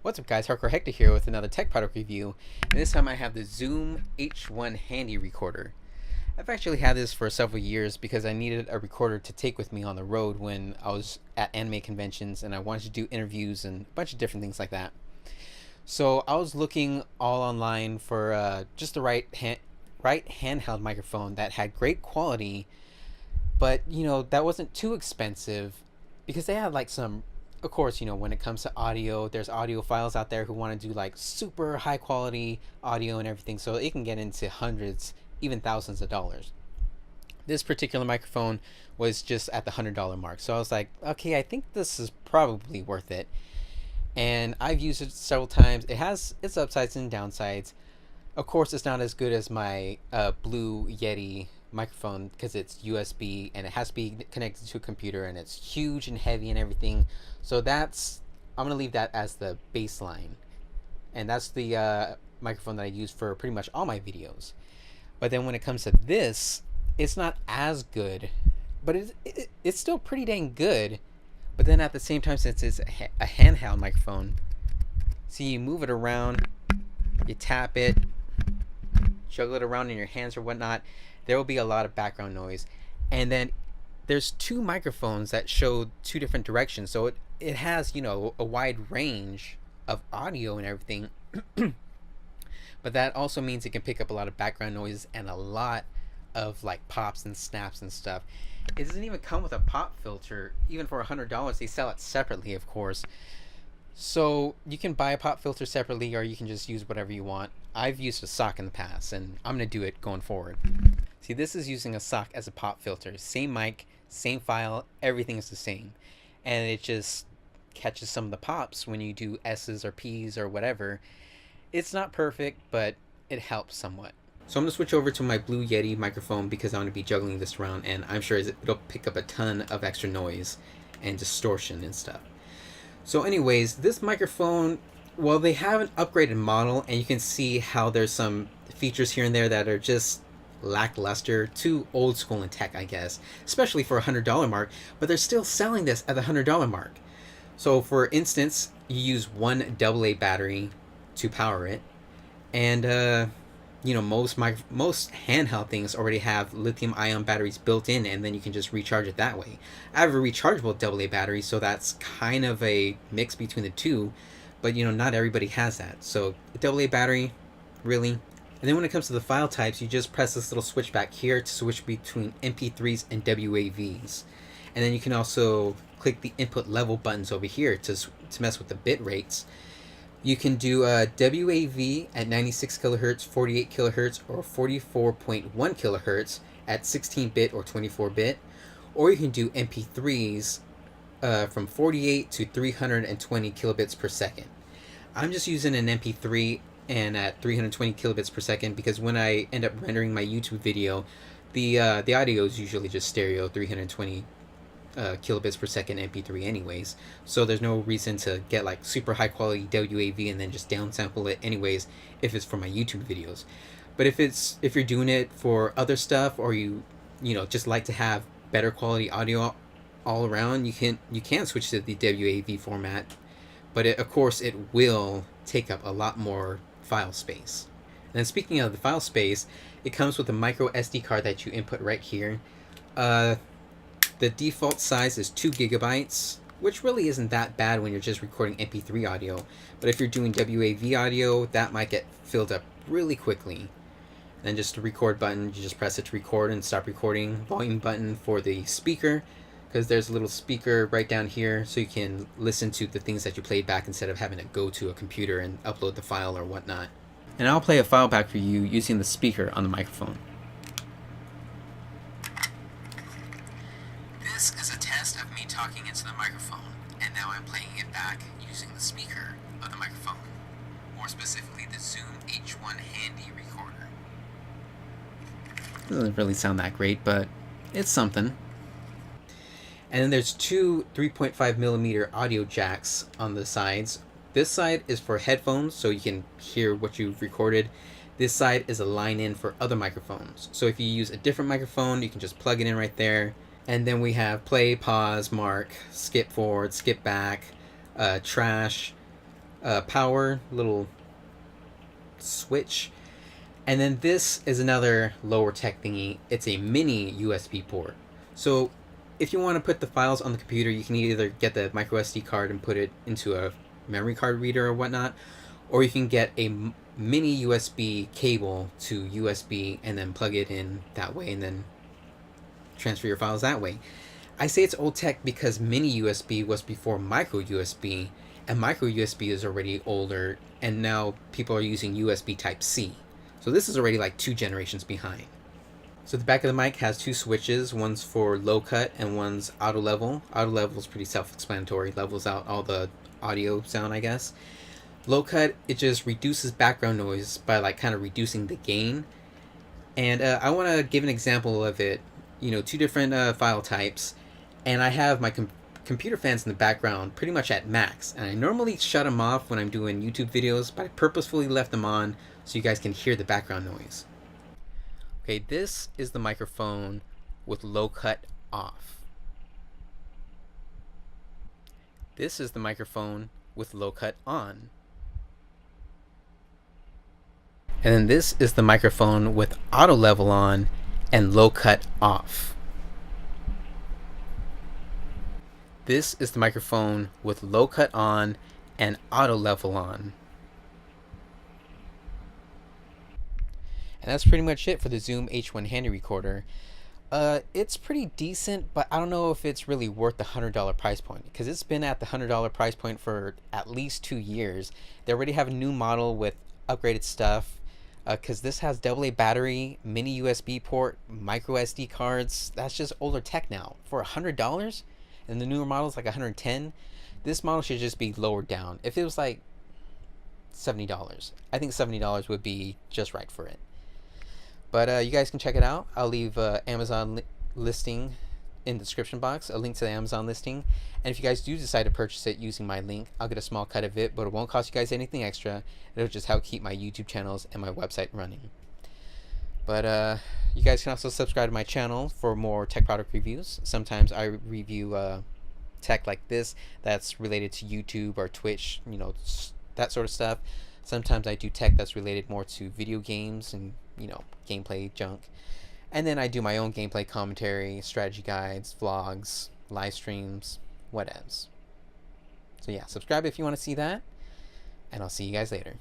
What's up guys, Hardcore Hector here with another tech product review, and this time I have the Zoom H1 Handy Recorder. I've actually had this for several years because I needed a recorder to take with me on the road when I was at anime conventions and I wanted to do interviews and a bunch of different things like that. So I was looking all online for just the right handheld microphone that had great quality, but that wasn't too expensive because they had like some, of course, when it comes to audio, there's audiophiles out there who want to do like super high quality audio and everything, so it can get into hundreds, even thousands of dollars. This particular microphone was just at the $100 mark, so I was like, okay, I think this is probably worth it. And I've used it several times. It has its upsides and downsides. Of course, it's not as good as my Blue Yeti microphone because it's USB and it has to be connected to a computer and it's huge and heavy and everything. So I'm gonna leave that as the baseline, and that's the microphone that I use for pretty much all my videos. But then when it comes to this, it's not as good, but it's still pretty dang good. But then at the same time, since it's a handheld microphone, see, you move it around, you tap it, juggle it around in your hands or whatnot, there will be a lot of background noise. And then there's two microphones that show two different directions, so it has a wide range of audio and everything. But that also means it can pick up a lot of background noises and a lot of like pops and snaps and stuff. It doesn't even come with a pop filter. Even for $100, they sell it separately, of course. So you can buy a pop filter separately, or you can just use whatever you want. I've used a sock in the past, and I'm going to do it going forward. See, this is using a sock as a pop filter. Same mic, same file, everything is the same. And it just catches some of the pops when you do S's or P's or whatever. It's not perfect, but it helps somewhat. So I'm going to switch over to my Blue Yeti microphone because I'm going to be juggling this around, and I'm sure it'll pick up a ton of extra noise and distortion and stuff. So anyways, this microphone, well, they have an upgraded model, and you can see how there's some features here and there that are just lackluster, too old school in tech, I guess, especially for a $100 mark, but they're still selling this at the $100 mark. So for instance, you use one AA battery to power it, and most handheld things already have lithium-ion batteries built in, and then you can just recharge it that way. I have a rechargeable AA battery, so that's kind of a mix between the two, but not everybody has that. So a AA battery, really. And then when it comes to the file types, you just press this little switch back here to switch between MP3s and WAVs. And then you can also click the input level buttons over here to mess with the bit rates. You can do WAV at 96 kilohertz, 48 kilohertz, or 44.1 kilohertz at 16-bit or 24-bit. Or you can do MP3s from 48 to 320 kilobits per second. I'm just using an MP3 and at 320 kilobits per second because when I end up rendering my YouTube video, the audio is usually just stereo 320 kilobits per second MP3 anyways, so there's no reason to get like super high quality WAV and then just downsample it anyways if it's for my YouTube videos. But if you're doing it for other stuff, or you just like to have better quality audio all around, you can switch to the WAV format, but of course it will take up a lot more file space. And then speaking of the file space, it comes with a micro SD card that you input right here. The default size is 2 gigabytes, which really isn't that bad when you're just recording MP3 audio. But if you're doing WAV audio, that might get filled up really quickly. And then just the record button, you just press it to record and stop recording. Volume button for the speaker, because there's a little speaker right down here, so you can listen to the things that you played back instead of having to go to a computer and upload the file or whatnot. And I'll play a file back for you using the speaker on the microphone. This is a test of me talking into the microphone, and now I'm playing it back using the speaker of the microphone, more specifically the Zoom H1 Handy Recorder. Doesn't really sound that great, but it's something. And then there's two 3.5 millimeter audio jacks on the sides. This side is for headphones, so you can hear what you've recorded. This side is a line in for other microphones. So if you use a different microphone, you can just plug it in right there. And then we have play, pause, mark, skip forward, skip back, trash, power little switch. And then this is another lower tech thingy. It's a mini USB port. So if you want to put the files on the computer, you can either get the micro SD card and put it into a memory card reader or whatnot, or you can get a mini USB cable to USB and then plug it in that way and then transfer your files that way. I say it's old tech because mini USB was before micro USB, and micro USB is already older, and now people are using USB Type C. So this is already like 2 generations behind. So the back of the mic has 2 switches, one's for low cut and one's auto level. Auto level is pretty self-explanatory, levels out all the audio sound, I guess. Low cut, it just reduces background noise by like kind of reducing the gain. And I want to give an example of it, 2 different file types. And I have my computer fans in the background pretty much at max. And I normally shut them off when I'm doing YouTube videos, but I purposefully left them on so you guys can hear the background noise. Okay, this is the microphone with low cut off. This is the microphone with low cut on. And then this is the microphone with auto level on and low cut off. This is the microphone with low cut on and auto level on. And that's pretty much it for the Zoom H1 Handy Recorder. It's pretty decent, but I don't know if it's really worth the $100 price point, because it's been at the $100 price point for at least 2 years. They already have a new model with upgraded stuff, because this has AA battery, mini USB port, micro SD cards. That's just older tech now. For $100? And the newer model is like $110. This model should just be lowered down. If it was like $70, I think $70 would be just right for it. But you guys can check it out. I'll leave Amazon listing in the description box, a link to the Amazon listing. And if you guys do decide to purchase it using my link, I'll get a small cut of it, but it won't cost you guys anything extra. It'll just help keep my YouTube channels and my website running. But you guys can also subscribe to my channel for more tech product reviews. Sometimes I review tech like this that's related to YouTube or Twitch, that sort of stuff. Sometimes I do tech that's related more to video games and, gameplay junk. And then I do my own gameplay commentary, strategy guides, vlogs, live streams, whatevs. So yeah, subscribe if you want to see that. And I'll see you guys later.